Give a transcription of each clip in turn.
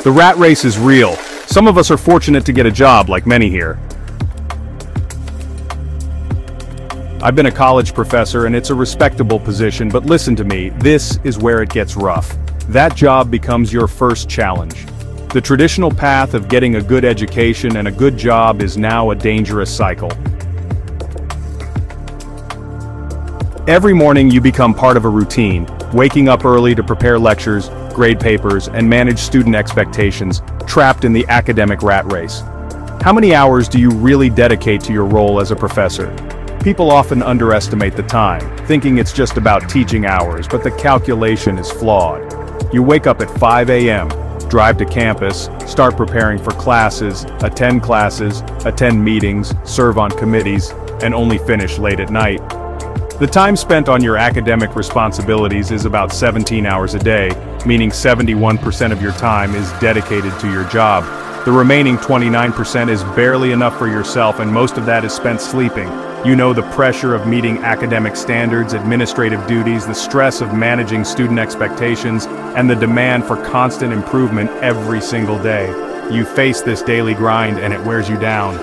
The rat race is real. Some of us are fortunate to get a job, like many here. I've been a college professor and it's a respectable position, but listen to me, this is where it gets rough. That job becomes your first challenge. The traditional path of getting a good education and a good job is now a dangerous cycle. Every morning you become part of a routine, waking up early to prepare lectures, grade papers, and manage student expectations, trapped in the academic rat race. How many hours do you really dedicate to your role as a professor? People often underestimate the time, thinking it's just about teaching hours, but the calculation is flawed. You wake up at 5 a.m., drive to campus, start preparing for classes, attend meetings, serve on committees, and only finish late at night. The time spent on your academic responsibilities is about 17 hours a day, meaning 71% of your time is dedicated to your job. The remaining 29% is barely enough for yourself, and most of that is spent sleeping. You know the pressure of meeting academic standards, administrative duties, the stress of managing student expectations, and the demand for constant improvement every single day. You face this daily grind and it wears you down.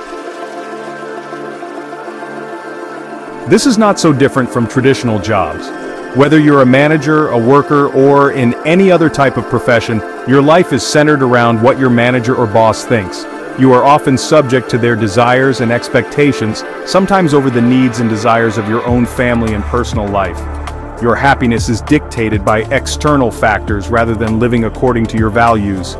This is not so different from traditional jobs. Whether you're a manager, a worker, or in any other type of profession, your life is centered around what your manager or boss thinks. You are often subject to their desires and expectations, sometimes over the needs and desires of your own family and personal life. Your happiness is dictated by external factors rather than living according to your values.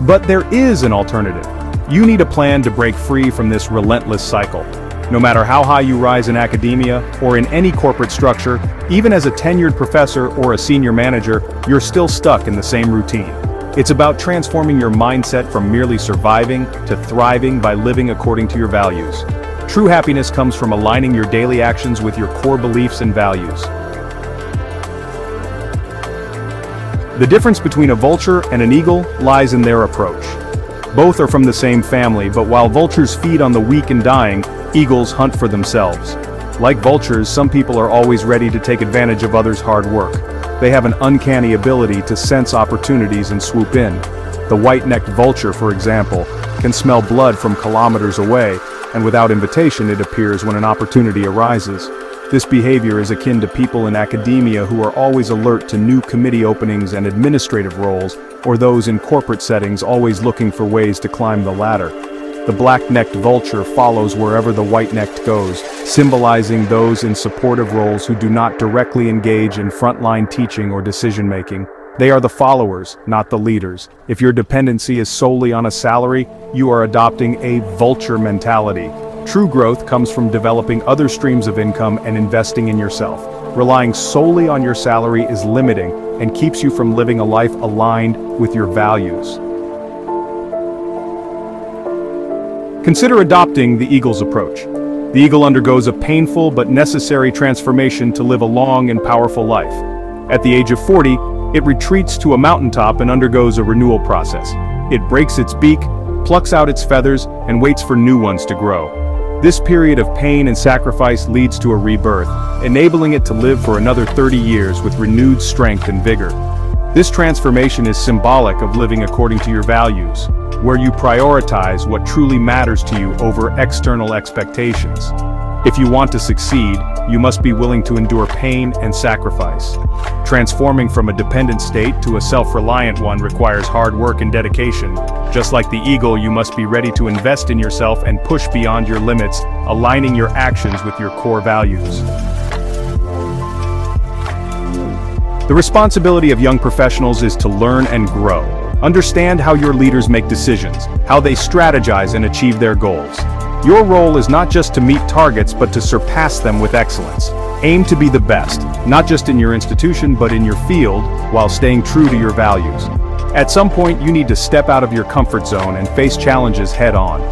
But there is an alternative. You need a plan to break free from this relentless cycle. No matter how high you rise in academia or in any corporate structure, even as a tenured professor or a senior manager, you're still stuck in the same routine. It's about transforming your mindset from merely surviving to thriving by living according to your values. True happiness comes from aligning your daily actions with your core beliefs and values. The difference between a vulture and an eagle lies in their approach. Both are from the same family, but while vultures feed on the weak and dying, eagles hunt for themselves. Like vultures, some people are always ready to take advantage of others' hard work. They have an uncanny ability to sense opportunities and swoop in. The white-necked vulture, for example, can smell blood from kilometers away, and without invitation it appears when an opportunity arises. This behavior is akin to people in academia who are always alert to new committee openings and administrative roles, or those in corporate settings always looking for ways to climb the ladder. The black-necked vulture follows wherever the white-necked goes, symbolizing those in supportive roles who do not directly engage in frontline teaching or decision-making. They are the followers, not the leaders. If your dependency is solely on a salary, you are adopting a vulture mentality. True growth comes from developing other streams of income and investing in yourself. Relying solely on your salary is limiting and keeps you from living a life aligned with your values. Consider adopting the eagle's approach. The eagle undergoes a painful but necessary transformation to live a long and powerful life. At the age of 40, it retreats to a mountaintop and undergoes a renewal process. It breaks its beak, plucks out its feathers, and waits for new ones to grow. This period of pain and sacrifice leads to a rebirth, enabling it to live for another 30 years with renewed strength and vigor. This transformation is symbolic of living according to your values, where you prioritize what truly matters to you over external expectations. If you want to succeed, you must be willing to endure pain and sacrifice. Transforming from a dependent state to a self-reliant one requires hard work and dedication. Just like the eagle, you must be ready to invest in yourself and push beyond your limits, aligning your actions with your core values. The responsibility of young professionals is to learn and grow. Understand how your leaders make decisions, how they strategize and achieve their goals. Your role is not just to meet targets but to surpass them with excellence. Aim to be the best, not just in your institution but in your field, while staying true to your values. At some point you need to step out of your comfort zone and face challenges head-on.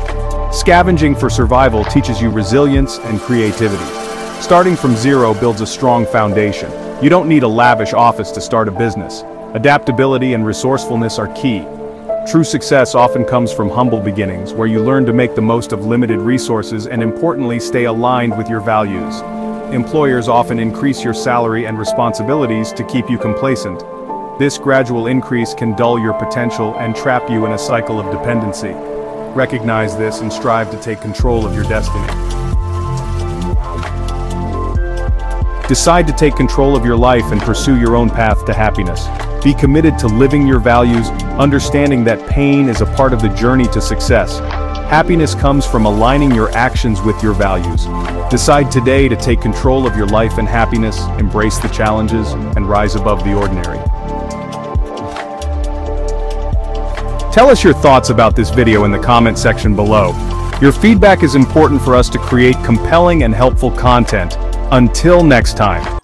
Scavenging for survival teaches you resilience and creativity. Starting from zero builds a strong foundation. You don't need a lavish office to start a business. Adaptability and resourcefulness are key. True success often comes from humble beginnings, where you learn to make the most of limited resources and importantly stay aligned with your values. Employers often increase your salary and responsibilities to keep you complacent. This gradual increase can dull your potential and trap you in a cycle of dependency. Recognize this and strive to take control of your destiny. Decide to take control of your life and pursue your own path to happiness. Be committed to living your values, understanding that pain is a part of the journey to success. Happiness comes from aligning your actions with your values. Decide today to take control of your life and happiness, embrace the challenges, and rise above the ordinary. Tell us your thoughts about this video in the comment section below. Your feedback is important for us to create compelling and helpful content. Until next time.